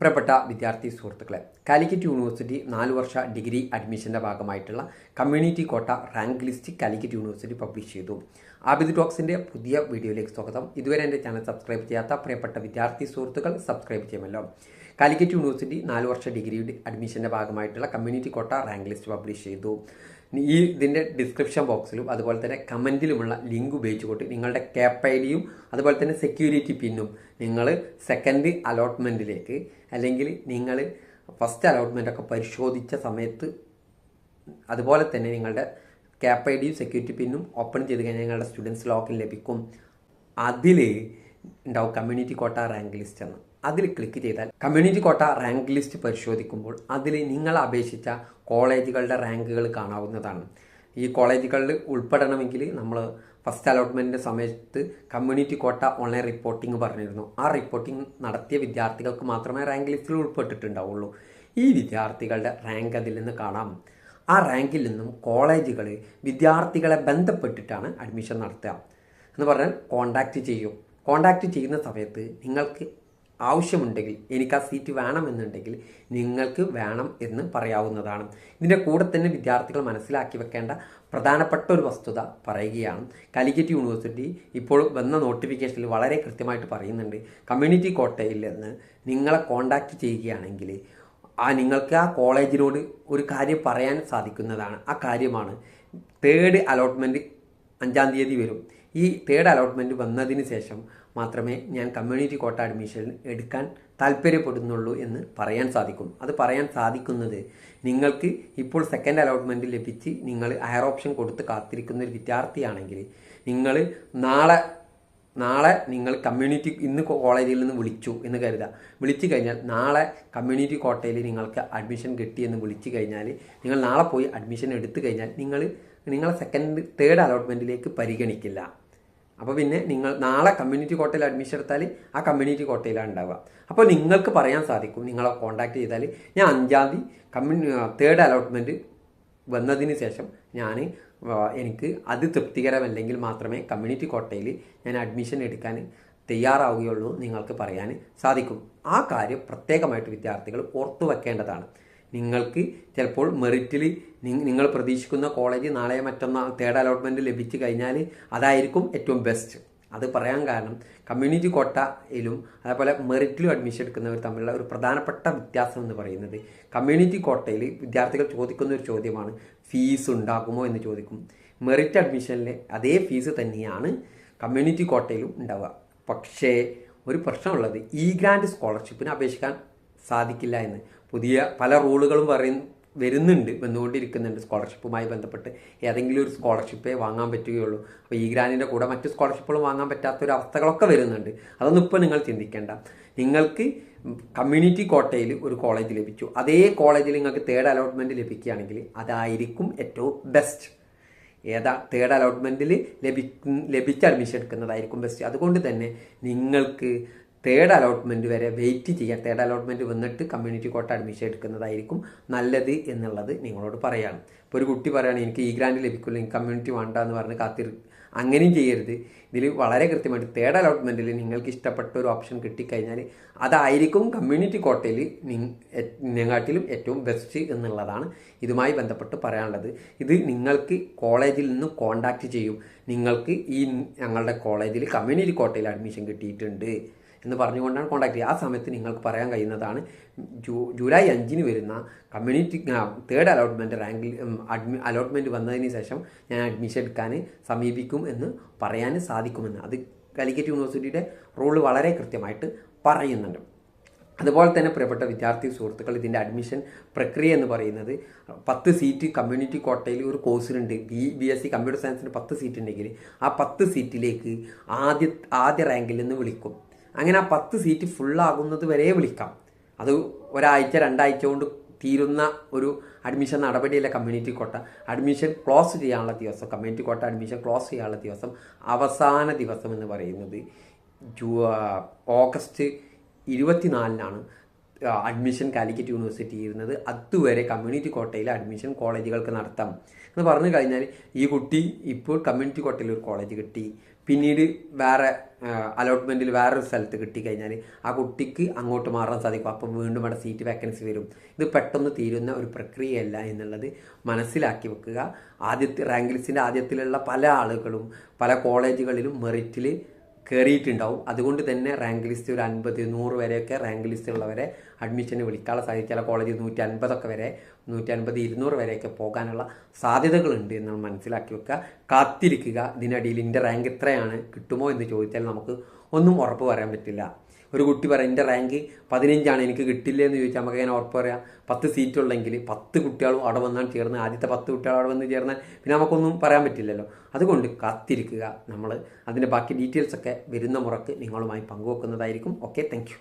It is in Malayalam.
പ്രിയപ്പെട്ട വിദ്യാർത്ഥി സുഹൃത്തുക്കളെ, കാലിക്കറ്റ് യൂണിവേഴ്സിറ്റി 4 വർഷ ഡിഗ്രി അഡ്മിഷൻ്റെ ഭാഗമായിട്ടുള്ള community quota rank list Calicut university publish ചെയ്തു. ആബിദ് ടോക്സിൻ്റെ പുതിയ വീഡിയോയിലേക്ക് സ്വാഗതം. ഇതുവരെ എൻ്റെ ചാനൽ സബ്സ്ക്രൈബ് ചെയ്യാത്ത പ്രിയപ്പെട്ട വിദ്യാർത്ഥി സുഹൃത്തുക്കൾ സബ്സ്ക്രൈബ് ചെയ്യുമല്ലോ. കാലിക്കറ്റ് യൂണിവേഴ്സിറ്റി 4 വർഷ ഡിഗ്രി അഡ്മിഷൻ്റെ ഭാഗമായിട്ടുള്ള community quota rank list publish ചെയ്തു. ഇതിൻ്റെ ഡിസ്ക്രിപ്ഷൻ ബോക്സിലും അതുപോലെ തന്നെ കമൻറ്റിലുമുള്ള ലിങ്ക് ഉപയോഗിച്ചുകൊണ്ട് നിങ്ങളുടെ ക്യാപ് ഐ ഡിയും അതുപോലെ തന്നെ സെക്യൂരിറ്റി പിന്നും നിങ്ങൾ സെക്കൻഡ് അലോട്ട്മെൻറ്റിലേക്ക് അല്ലെങ്കിൽ നിങ്ങൾ ഫസ്റ്റ് അലോട്ട്മെൻറ്റൊക്കെ പരിശോധിച്ച സമയത്ത് അതുപോലെ തന്നെ നിങ്ങളുടെ ക്യാപ് ഐ ഡിയും സെക്യൂരിറ്റി പിന്നും ഓപ്പൺ ചെയ്ത് കഴിഞ്ഞാൽ നിങ്ങളുടെ സ്റ്റുഡൻസ് ലോഗിൻ ലഭിക്കും. അതിൽ ഉണ്ടാവും കമ്മ്യൂണിറ്റി കോട്ട റാങ്ക് ലിസ്റ്റ് എന്ന്. അതിൽ ക്ലിക്ക് ചെയ്താൽ കമ്മ്യൂണിറ്റി കോട്ട റാങ്ക് ലിസ്റ്റ് പരിശോധിക്കുമ്പോൾ അതിൽ നിങ്ങൾ അപേക്ഷിച്ച കോളേജുകളുടെ റാങ്കുകൾ കാണാവുന്നതാണ്. ഈ കോളേജുകളിൽ ഉൾപ്പെടണമെങ്കിൽ നമ്മൾ ഫസ്റ്റ് അലോട്ട്മെൻറ്റിൻ്റെ സമയത്ത് കമ്മ്യൂണിറ്റി കോട്ട ഓൺലൈൻ റിപ്പോർട്ടിംഗ് പറഞ്ഞിരുന്നു. ആ റിപ്പോർട്ടിംഗ് നടത്തിയ വിദ്യാർത്ഥികൾക്ക് മാത്രമേ റാങ്ക് ലിസ്റ്റിൽ ഉൾപ്പെട്ടിട്ടുണ്ടാവുള്ളൂ. ഈ വിദ്യാർത്ഥികളുടെ റാങ്ക് അതിൽ നിന്ന് കാണാം. ആ റാങ്കിൽ നിന്നും കോളേജുകൾ വിദ്യാർത്ഥികളെ ബന്ധപ്പെട്ടിട്ടാണ് അഡ്മിഷൻ നടത്തുക എന്ന് പറഞ്ഞാൽ കോണ്ടാക്റ്റ് ചെയ്യും. കോണ്ടാക്റ്റ് ചെയ്യുന്ന സമയത്ത് നിങ്ങൾക്ക് ആവശ്യമുണ്ടെങ്കിൽ എനിക്ക് ആ സീറ്റ് വേണമെന്നുണ്ടെങ്കിൽ നിങ്ങൾക്ക് വേണം എന്ന് പറയാവുന്നതാണ്. ഇതിൻ്റെ കൂടെ തന്നെ വിദ്യാർത്ഥികൾ മനസ്സിലാക്കി വെക്കേണ്ട പ്രധാനപ്പെട്ട ഒരു വസ്തുത പറയുകയാണ്. കാലിക്കറ്റ് യൂണിവേഴ്സിറ്റി ഇപ്പോൾ വന്ന നോട്ടിഫിക്കേഷനിൽ വളരെ കൃത്യമായിട്ട് പറയുന്നുണ്ട്, കമ്മ്യൂണിറ്റി കോട്ടയിൽ നിന്ന് നിങ്ങളെ കോണ്ടാക്റ്റ് ചെയ്യുകയാണെങ്കിൽ നിങ്ങൾക്ക് ആ കോളേജിനോട് ഒരു കാര്യം പറയാൻ സാധിക്കുന്നതാണ്. ആ കാര്യമാണ് തേർഡ് അലോട്ട്മെൻറ്റ് 5-ാം തീയതി വരും. ഈ തേർഡ് അലോട്ട്മെൻറ്റ് വന്നതിന് ശേഷം മാത്രമേ ഞാൻ കമ്മ്യൂണിറ്റി കോട്ട അഡ്മിഷൻ എടുക്കാൻ താല്പര്യപ്പെടുന്നുള്ളൂ എന്ന് പറയാൻ സാധിക്കും. അത് പറയാൻ സാധിക്കുന്നത് നിങ്ങൾക്ക് ഇപ്പോൾ സെക്കൻഡ് അലോട്ട്മെൻറ്റ് ലഭിച്ച് നിങ്ങൾ ഹയർ ഓപ്ഷൻ കൊടുത്ത് കാത്തിരിക്കുന്ന ഒരു വിദ്യാർത്ഥിയാണെങ്കിൽ നിങ്ങൾ നാളെ നിങ്ങൾ കമ്മ്യൂണിറ്റി ഇന്ന് കോളേജിൽ നിന്ന് വിളിച്ചു എന്ന് കരുതുക. വിളിച്ചു കഴിഞ്ഞാൽ നാളെ കമ്മ്യൂണിറ്റി കോട്ടയിൽ നിങ്ങൾക്ക് അഡ്മിഷൻ കിട്ടിയെന്ന് വിളിച്ചു കഴിഞ്ഞാൽ നിങ്ങൾ നാളെ പോയി അഡ്മിഷൻ എടുത്തു കഴിഞ്ഞാൽ നിങ്ങളെ തേർഡ് അലോട്ട്മെൻറ്റിലേക്ക് പരിഗണിക്കില്ല. അപ്പോൾ പിന്നെ നിങ്ങൾ നാളെ കമ്മ്യൂണിറ്റി കോട്ടയിൽ അഡ്മിഷൻ എടുത്താൽ ആ കമ്മ്യൂണിറ്റി കോട്ടയിലാണ് ഉണ്ടാവുക. അപ്പോൾ നിങ്ങൾക്ക് പറയാൻ സാധിക്കും, നിങ്ങളെ കോൺടാക്ട് ചെയ്താൽ ഞാൻ 5-ാം തീയതി തേർഡ് അലോട്ട്മെൻറ്റ് വന്നതിന് ശേഷം എനിക്ക് അത് തൃപ്തികരമല്ലെങ്കിൽ മാത്രമേ കമ്മ്യൂണിറ്റി കോട്ടയിൽ ഞാൻ അഡ്മിഷൻ എടുക്കാൻ തയ്യാറാവുകയുള്ളൂ നിങ്ങൾക്ക് പറയാൻ സാധിക്കും. ആ കാര്യം പ്രത്യേകമായിട്ട് വിദ്യാർത്ഥികൾ ഓർത്തു വെക്കേണ്ടതാണ്. നിങ്ങൾക്ക് ചിലപ്പോൾ മെറിറ്റിൽ നിങ്ങൾ പ്രതീക്ഷിക്കുന്ന കോളേജ് നാളെ മറ്റന്നാൾ തേർഡ് അലോട്ട്മെൻറ്റ് ലഭിച്ചു കഴിഞ്ഞാൽ അതായിരിക്കും ഏറ്റവും ബെസ്റ്റ്. അത് പറയാൻ കാരണം കമ്മ്യൂണിറ്റി കോട്ടയിലും അതേപോലെ മെറിറ്റിലും അഡ്മിഷൻ എടുക്കുന്നവർ തമ്മിലുള്ള ഒരു പ്രധാനപ്പെട്ട വ്യത്യാസം എന്ന് പറയുന്നത്, കമ്മ്യൂണിറ്റി കോട്ടയിൽ വിദ്യാർത്ഥികൾ ചോദിക്കുന്ന ഒരു ചോദ്യമാണ് ഫീസ് ഉണ്ടാകുമോ എന്ന് ചോദിക്കും. മെറിറ്റ് അഡ്മിഷനിലെ അതേ ഫീസ് തന്നെയാണ് കമ്മ്യൂണിറ്റി കോട്ടയിലും ഉണ്ടാവുക. പക്ഷേ ഒരു പ്രശ്നമുള്ളത് ഗ്രാൻഡ് സ്കോളർഷിപ്പിന് അപേക്ഷിക്കാൻ സാധിക്കില്ല എന്ന് പുതിയ പല റൂളുകളും വന്നുകൊണ്ടിരിക്കുന്നുണ്ട്. സ്കോളർഷിപ്പുമായി ബന്ധപ്പെട്ട് ഏതെങ്കിലും ഒരു സ്കോളർഷിപ്പേ വാങ്ങാൻ പറ്റുകയുള്ളൂ. അപ്പോൾ ഗ്രാൻഡിൻ്റെ കൂടെ മറ്റു സ്കോളർഷിപ്പുകളും വാങ്ങാൻ പറ്റാത്തൊരു അവസ്ഥകളൊക്കെ വരുന്നുണ്ട്. അതൊന്നും ഇപ്പോൾ നിങ്ങൾ ചിന്തിക്കേണ്ട. നിങ്ങൾക്ക് കമ്മ്യൂണിറ്റി കോട്ടയിൽ ഒരു കോളേജ് ലഭിച്ചു, അതേ കോളേജിൽ നിങ്ങൾക്ക് തേർഡ് അലോട്ട്മെൻറ്റ് ലഭിക്കുകയാണെങ്കിൽ അതായിരിക്കും ഏറ്റവും ബെസ്റ്റ്. തേർഡ് അലോട്ട്മെൻറ്റിൽ ലഭിച്ച അഡ്മിഷൻ എടുക്കുന്നതായിരിക്കും ബെസ്റ്റ്. അതുകൊണ്ട് തന്നെ നിങ്ങൾക്ക് തേർഡ് അലോട്ട്മെൻറ്റ് വരെ വെയിറ്റ് ചെയ്യുക. തേർഡ് അലോട്ട്മെൻറ്റ് വന്നിട്ട് കമ്മ്യൂണിറ്റി കോട്ട അഡ്മിഷൻ എടുക്കുന്നതായിരിക്കും നല്ലത് എന്നുള്ളത് നിങ്ങളോട് പറയുകയാണ്. ഇപ്പോൾ ഒരു കുട്ടി പറയുകയാണ് എനിക്ക് ഗ്രാൻഡ് ലഭിക്കില്ല, എനിക്ക് കമ്മ്യൂണിറ്റി വേണ്ട എന്ന് പറഞ്ഞ് അങ്ങനെയും ചെയ്യരുത്. ഇതിൽ വളരെ കൃത്യമായിട്ട് തേർഡ് അലോട്ട്മെൻറ്റിൽ നിങ്ങൾക്ക് ഇഷ്ടപ്പെട്ട ഒരു ഓപ്ഷൻ കിട്ടിക്കഴിഞ്ഞാൽ അതായിരിക്കും കമ്മ്യൂണിറ്റി കോട്ടയിൽ നിങ്ങൾക്കാട്ടിലും ഏറ്റവും ബെസ്റ്റ് എന്നുള്ളതാണ് ഇതുമായി ബന്ധപ്പെട്ട് പറയാനുള്ളത്. ഇത് നിങ്ങൾക്ക് കോളേജിൽ നിന്ന് കോണ്ടാക്റ്റ് ചെയ്യും, നിങ്ങൾക്ക് ഞങ്ങളുടെ കോളേജിൽ കമ്മ്യൂണിറ്റി കോട്ടയിൽ അഡ്മിഷൻ കിട്ടിയിട്ടുണ്ട് എന്ന് പറഞ്ഞുകൊണ്ടാണ് കോൺടാക്ട് ചെയ്യുക. ആ സമയത്ത് നിങ്ങൾക്ക് പറയാൻ കഴിയുന്നതാണ് ജൂലൈ 5-ന് വരുന്ന കമ്മ്യൂണിറ്റി തേർഡ് അലോട്ട്മെൻറ്റ് അലോട്ട്മെൻറ്റ് വന്നതിന് ശേഷം ഞാൻ അഡ്മിഷൻ എടുക്കാൻ സമീപിക്കും എന്ന് പറയാൻ സാധിക്കുമെന്ന്. അത് കാലിക്കറ്റ് യൂണിവേഴ്സിറ്റിയുടെ റൂൾ വളരെ കൃത്യമായിട്ട് പറയുന്നുണ്ട്. അതുപോലെ തന്നെ പ്രിയപ്പെട്ട വിദ്യാർത്ഥി സുഹൃത്തുക്കൾ, ഇതിൻ്റെ അഡ്മിഷൻ പ്രക്രിയ എന്ന് പറയുന്നത് 10 സീറ്റ് കമ്മ്യൂണിറ്റി കോട്ടയിൽ ഒരു കോഴ്സിനുണ്ട്. BSc കമ്പ്യൂട്ടർ സയൻസിന് 10 സീറ്റ് ഉണ്ടെങ്കിൽ ആ 10 സീറ്റിലേക്ക് ആദ്യ റാങ്കിൽ നിന്ന് വിളിക്കും. അങ്ങനെ ആ 10 സീറ്റ് ഫുള്ളാകുന്നത് വരെ വിളിക്കാം. അത് ഒരാഴ്ച 2 ആഴ്ച കൊണ്ട് തീരുന്ന ഒരു അഡ്മിഷൻ നടപടിയല്ല കമ്മ്യൂണിറ്റി കോട്ട. അഡ്മിഷൻ ക്ലോസ് ചെയ്യാനുള്ള ദിവസം, കമ്മ്യൂണിറ്റി കോട്ട അഡ്മിഷൻ ക്ലോസ് ചെയ്യാനുള്ള ദിവസം, അവസാന ദിവസം എന്ന് പറയുന്നത് ഓഗസ്റ്റ് 24-നാണ് അഡ്മിഷൻ കാലിക്കറ്റ് യൂണിവേഴ്സിറ്റി ഇരുന്നത്. അതുവരെ കമ്മ്യൂണിറ്റി കോട്ടയിൽ അഡ്മിഷൻ കോളേജുകൾക്ക് നടത്താം എന്ന് പറഞ്ഞു കഴിഞ്ഞാൽ ഈ കുട്ടി ഇപ്പോൾ കമ്മ്യൂണിറ്റി കോട്ടയിൽ ഒരു കോളേജ് കിട്ടി, പിന്നീട് വേറെ അലോട്ട്മെൻറ്റിൽ വേറൊരു സ്ഥലത്ത് കിട്ടിക്കഴിഞ്ഞാൽ ആ കുട്ടിക്ക് അങ്ങോട്ട് മാറാൻ സാധിക്കും. അപ്പം വീണ്ടും അവിടെ സീറ്റ് വേക്കൻസി വരും. ഇത് പെട്ടെന്ന് തീരുന്ന ഒരു പ്രക്രിയയല്ല എന്നുള്ളത് മനസ്സിലാക്കി വെക്കുക. റാങ്ക് ലിസ്റ്റിൻ്റെ ആദ്യത്തിലുള്ള പല ആളുകളും പല കോളേജുകളിലും മെറിറ്റിൽ കയറിയിട്ടുണ്ടാവും. അതുകൊണ്ട് തന്നെ റാങ്ക് ലിസ്റ്റ് ഒരു 50, 100 വരെയൊക്കെ റാങ്ക് ലിസ്റ്റുള്ളവരെ അഡ്മിഷന് വിളിക്കാനുള്ള സാധ്യത ചില കോളേജിൽ 150 വരെ 150, 200 വരെയൊക്കെ പോകാനുള്ള സാധ്യതകളുണ്ട് എന്ന് മനസ്സിലാക്കി വെക്കുക. കാത്തിരിക്കുക. ഇതിനിടയിൽ എൻ്റെ റാങ്ക് എത്രയാണ്, കിട്ടുമോ എന്ന് ചോദിച്ചാൽ നമുക്ക് ഒന്നും ഉറപ്പ് പറയാൻ പറ്റില്ല. ഒരു കുട്ടി പറയാം എൻ്റെ റാങ്ക് 15 എനിക്ക് കിട്ടില്ല എന്ന് ചോദിച്ചാൽ നമുക്ക് അങ്ങനെ ഉറപ്പ് പറയാം. 10 സീറ്റുള്ളെങ്കിൽ 10 കുട്ടികളും അവിടെ വന്നാൽ ചേർന്ന് ആദ്യത്തെ 10 കുട്ടികൾ അവിടെ വന്ന് ചേർന്നാൽ പിന്നെ നമുക്കൊന്നും പറയാൻ പറ്റില്ലല്ലോ. അതുകൊണ്ട് കാത്തിരിക്കുക. നമ്മൾ അതിൻ്റെ ബാക്കി ഡീറ്റെയിൽസൊക്കെ വരുന്ന മുറക്ക് നിങ്ങളുമായി പങ്കുവെക്കുന്നതായിരിക്കും. Okay, thank you.